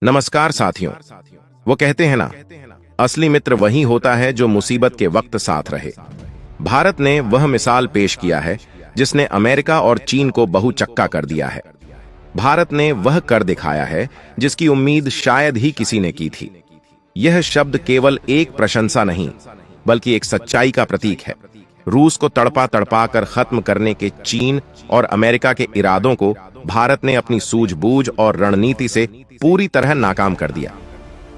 नमस्कार साथियों। वो कहते हैं ना, असली मित्र वही होता है जो मुसीबत के वक्त साथ रहे। भारत ने वह मिसाल पेश किया है जिसने अमेरिका और चीन को बहुचक्का कर दिया है। भारत ने वह कर दिखाया है जिसकी उम्मीद शायद ही किसी ने की थी। यह शब्द केवल एक प्रशंसा नहीं, बल्कि एक सच्चाई का प्रतीक है। रूस को तड़पा तड़पा कर खत्म करने के चीन और अमेरिका के इरादों को भारत ने अपनी सूझबूझ और रणनीति से पूरी तरह नाकाम कर दिया।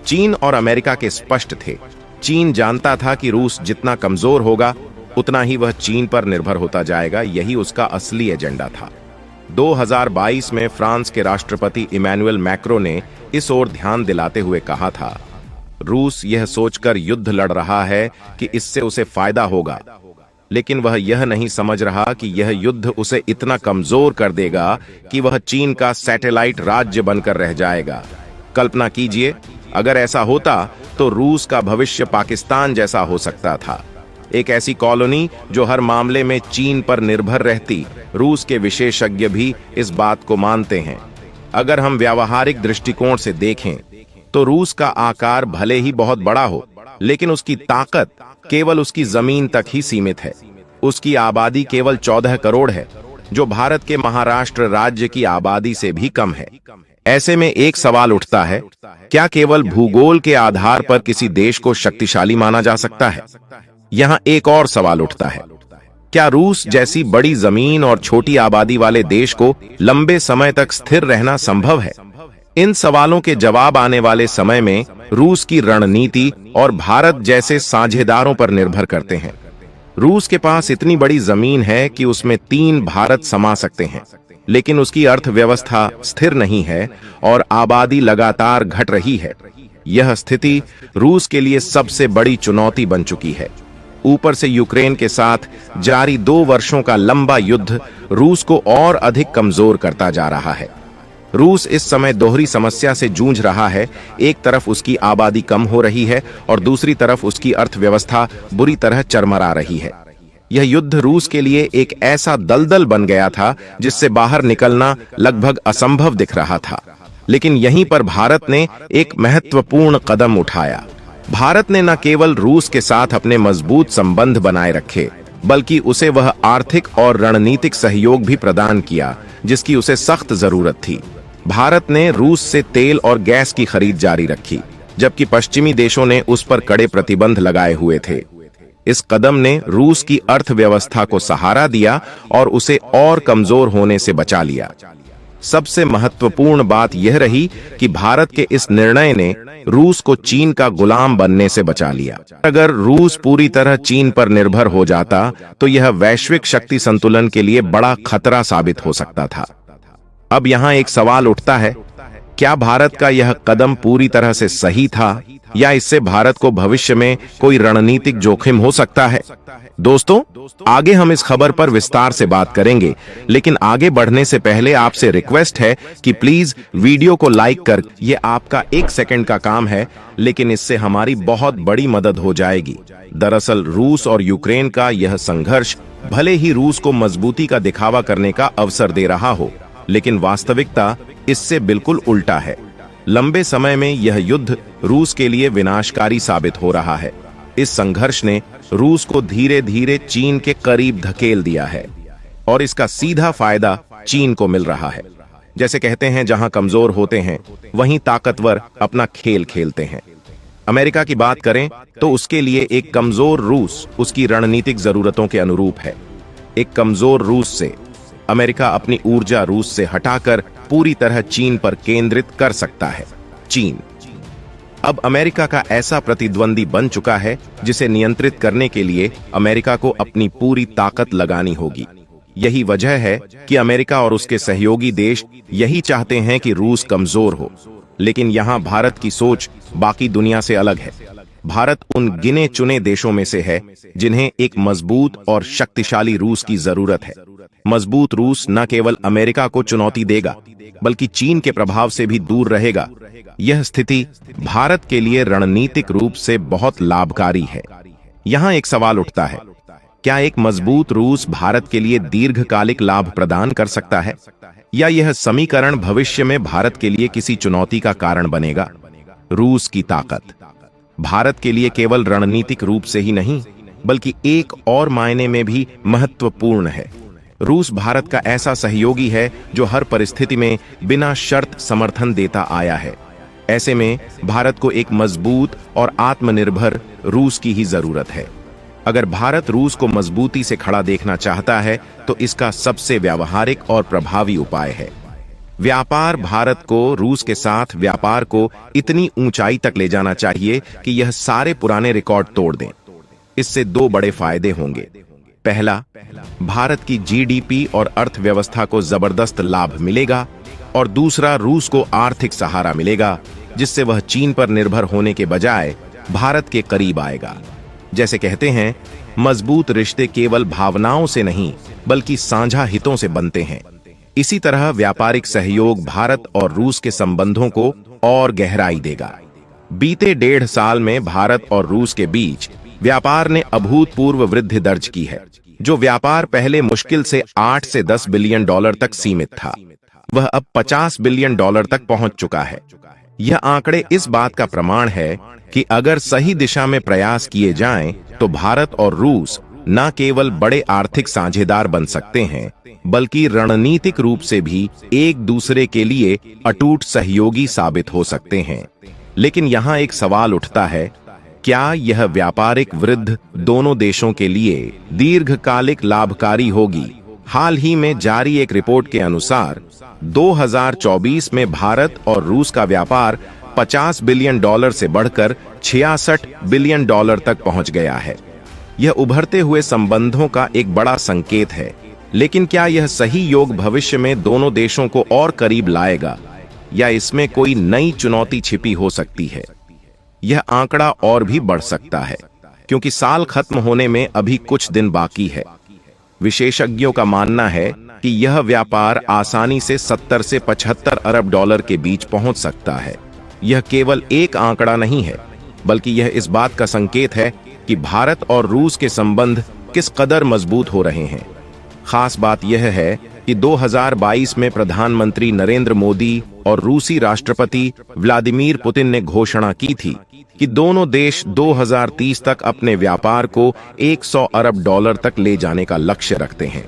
चीन और अमेरिका के स्पष्ट थे। चीन जानता था कि रूस जितना कमजोर होगा उतना ही वह चीन पर निर्भर होता जाएगा। यही उसका असली एजेंडा था। 2022 में फ्रांस के राष्ट्रपति इमैनुअल मैक्रो ने इस ओर ध्यान दिलाते हुए कहा था, रूस यह सोचकर युद्ध लड़ रहा है कि इससे उसे फायदा होगा, लेकिन वह यह नहीं समझ रहा कि यह युद्ध उसे इतना कमजोर कर देगा कि वह चीन का सैटेलाइट राज्य बनकर रह जाएगा। कल्पना कीजिए, अगर ऐसा होता तो रूस का भविष्य पाकिस्तान जैसा हो सकता था, एक ऐसी कॉलोनी जो हर मामले में चीन पर निर्भर रहती। रूस के विशेषज्ञ भी इस बात को मानते हैं। अगर हम व्यावहारिक दृष्टिकोण से देखें तो रूस का आकार भले ही बहुत बड़ा हो, लेकिन उसकी ताकत केवल उसकी जमीन तक ही सीमित है। उसकी आबादी केवल 14 करोड़ है, जो भारत के महाराष्ट्र राज्य की आबादी से भी कम है। ऐसे में एक सवाल उठता है, क्या केवल भूगोल के आधार पर किसी देश को शक्तिशाली माना जा सकता है? यहां एक और सवाल उठता है, क्या रूस जैसी बड़ी जमीन और छोटी आबादी वाले देश को लंबे समय तक स्थिर रहना संभव है? इन सवालों के जवाब आने वाले समय में रूस की रणनीति और भारत जैसे साझेदारों पर निर्भर करते हैं। रूस के पास इतनी बड़ी जमीन है कि उसमें 3 भारत समा सकते हैं, लेकिन उसकी अर्थव्यवस्था स्थिर नहीं है और आबादी लगातार घट रही है। यह स्थिति रूस के लिए सबसे बड़ी चुनौती बन चुकी है। ऊपर से यूक्रेन के साथ जारी 2 वर्षों का लंबा युद्ध रूस को और अधिक कमजोर करता जा रहा है। रूस इस समय दोहरी समस्या से जूझ रहा है। एक तरफ उसकी आबादी कम हो रही है और दूसरी तरफ उसकी अर्थव्यवस्था बुरी तरह चरमरा रही है। यह युद्ध रूस के लिए एक ऐसा दलदल बन गया था जिससे बाहर निकलना लगभग असंभव दिख रहा था। लेकिन यहीं पर भारत ने एक महत्वपूर्ण कदम उठाया। भारत ने न केवल रूस के साथ अपने मजबूत संबंध बनाए रखे, बल्कि उसे वह आर्थिक और रणनीतिक सहयोग भी प्रदान किया जिसकी उसे सख्त जरूरत थी। भारत ने रूस से तेल और गैस की खरीद जारी रखी, जबकि पश्चिमी देशों ने उस पर कड़े प्रतिबंध लगाए हुए थे। इस कदम ने रूस की अर्थव्यवस्था को सहारा दिया और उसे और कमजोर होने से बचा लिया। सबसे महत्वपूर्ण बात यह रही कि भारत के इस निर्णय ने रूस को चीन का गुलाम बनने से बचा लिया। अगर रूस पूरी तरह चीन पर निर्भर हो जाता तो यह वैश्विक शक्ति संतुलन के लिए बड़ा खतरा साबित हो सकता था। अब यहां एक सवाल उठता है, क्या भारत का यह कदम पूरी तरह से सही था या इससे भारत को भविष्य में कोई रणनीतिक जोखिम हो सकता है? दोस्तों, आगे हम इस खबर पर विस्तार से बात करेंगे, लेकिन आगे बढ़ने से पहले आपसे रिक्वेस्ट है कि प्लीज वीडियो को लाइक कर, ये आपका 1 सेकंड का काम है, लेकिन इससे हमारी बहुत बड़ी मदद हो जाएगी। दरअसल रूस और यूक्रेन का यह संघर्ष भले ही रूस को मजबूती का दिखावा करने का अवसर दे रहा हो, लेकिन वास्तविकता इससे बिल्कुल उल्टा है। लंबे समय में यह युद्ध रूस के लिए विनाशकारी साबित हो रहा है। इस संघर्ष ने रूस को धीरे धीरे चीन के करीब धकेल दिया है और इसका सीधा फायदा चीन को मिल रहा है। जैसे कहते हैं, जहां कमजोर होते हैं वहीं ताकतवर अपना खेल खेलते हैं। अमेरिका की बात करें तो उसके लिए एक कमजोर रूस उसकी रणनीतिक जरूरतों के अनुरूप है। एक कमजोर रूस से अमेरिका अपनी ऊर्जा रूस से हटाकर पूरी तरह चीन पर केंद्रित कर सकता है। चीन अब अमेरिका का ऐसा प्रतिद्वंदी बन चुका है जिसे नियंत्रित करने के लिए अमेरिका को अपनी पूरी ताकत लगानी होगी। यही वजह है कि अमेरिका और उसके सहयोगी देश यही चाहते हैं कि रूस कमजोर हो। लेकिन यहां भारत की सोच बाकी दुनिया से अलग है। भारत उन गिने चुने देशों में से है जिन्हें एक मजबूत और शक्तिशाली रूस की जरूरत है। मजबूत रूस न केवल अमेरिका को चुनौती देगा, बल्कि चीन के प्रभाव से भी दूर रहेगा। यह स्थिति भारत के लिए रणनीतिक रूप से बहुत लाभकारी है। यहां एक सवाल उठता है, क्या एक मजबूत रूस भारत के लिए दीर्घकालिक लाभ प्रदान कर सकता है? या यह समीकरण भविष्य में भारत के लिए किसी चुनौती का कारण बनेगा? रूस की ताकत भारत के लिए केवल रणनीतिक रूप से ही नहीं, बल्कि एक और मायने में भी महत्वपूर्ण है। रूस भारत का ऐसा सहयोगी है जो हर परिस्थिति में बिना शर्त समर्थन देता आया है। ऐसे में भारत को एक मजबूत और आत्मनिर्भर रूस की ही जरूरत है। अगर भारत रूस को मजबूती से खड़ा देखना चाहता है तो इसका सबसे व्यावहारिक और प्रभावी उपाय है व्यापार। भारत को रूस के साथ व्यापार को इतनी ऊंचाई तक ले जाना चाहिए कि यह सारे पुराने रिकॉर्ड तोड़ दें। इससे दो बड़े फायदे होंगे। पहला, भारत की जीडीपी और अर्थव्यवस्था को जबरदस्त लाभ मिलेगा, और दूसरा, रूस को आर्थिक सहारा मिलेगा जिससे वह चीन पर निर्भर होने के बजाय भारत के करीब आएगा। जैसे कहते हैं, मजबूत रिश्ते केवल भावनाओं से नहीं बल्कि साझा हितों से बनते हैं। इसी तरह व्यापारिक सहयोग भारत और रूस के संबंधों को और गहराई देगा। बीते 1.5 साल में भारत और रूस के बीच व्यापार ने अभूतपूर्व वृद्धि दर्ज की है। जो व्यापार पहले मुश्किल से 8 से 10 बिलियन डॉलर तक सीमित था, वह अब 50 बिलियन डॉलर तक पहुंच चुका है। यह आंकड़े इस बात का प्रमाण है कि अगर सही दिशा में प्रयास किए जाएं, तो भारत और रूस न केवल बड़े आर्थिक साझेदार बन सकते हैं, बल्कि रणनीतिक रूप से भी एक दूसरे के लिए अटूट सहयोगी साबित हो सकते हैं। लेकिन यहाँ एक सवाल उठता है, क्या यह व्यापारिक वृद्धि दोनों देशों के लिए दीर्घकालिक लाभकारी होगी? हाल ही में जारी एक रिपोर्ट के अनुसार 2024 में भारत और रूस का व्यापार 50 बिलियन डॉलर से बढ़कर 66 बिलियन डॉलर तक पहुंच गया है। यह उभरते हुए संबंधों का एक बड़ा संकेत है। लेकिन क्या यह सही योग भविष्य में दोनों देशों को और करीब लाएगा, या इसमें कोई नई चुनौती छिपी हो सकती है? यह आंकड़ा और भी बढ़ सकता है, क्योंकि साल खत्म होने में अभी कुछ दिन बाकी है। विशेषज्ञों का मानना है कि यह व्यापार आसानी से 70 से 75 अरब डॉलर के बीच पहुंच सकता है। यह केवल एक आंकड़ा नहीं है, बल्कि यह इस बात का संकेत है कि भारत और रूस के संबंध किस कदर मजबूत हो रहे हैं। खास बात यह है कि 2022 में प्रधानमंत्री नरेंद्र मोदी और रूसी राष्ट्रपति व्लादिमीर पुतिन ने घोषणा की थी कि दोनों देश 2030 तक अपने व्यापार को 100 अरब डॉलर तक ले जाने का लक्ष्य रखते हैं।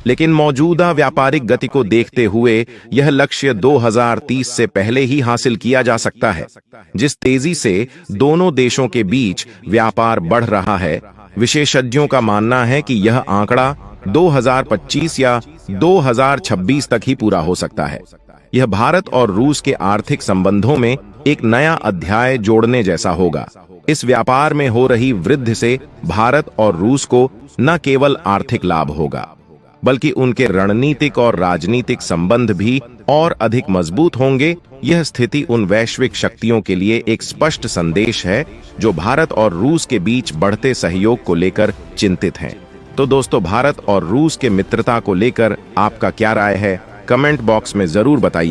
लेकिन मौजूदा व्यापारिक गति को देखते हुए यह लक्ष्य 2030 से पहले ही हासिल किया जा सकता है। जिस तेजी से दोनों देशों के बीच व्यापार बढ़ रहा है, विशेषज्ञों का मानना है कि यह आंकड़ा 2025 या 2026 तक ही पूरा हो सकता है। यह भारत और रूस के आर्थिक संबंधों में एक नया अध्याय जोड़ने जैसा होगा। इस व्यापार में हो रही वृद्धि से भारत और रूस को न केवल आर्थिक लाभ होगा, बल्कि उनके रणनीतिक और राजनीतिक संबंध भी और अधिक मजबूत होंगे। यह स्थिति उन वैश्विक शक्तियों के लिए एक स्पष्ट संदेश है जो भारत और रूस के बीच बढ़ते सहयोग को लेकर चिंतित हैं। तो दोस्तों, भारत और रूस के मित्रता को लेकर आपका क्या राय है? कमेंट बॉक्स में जरूर बताइए।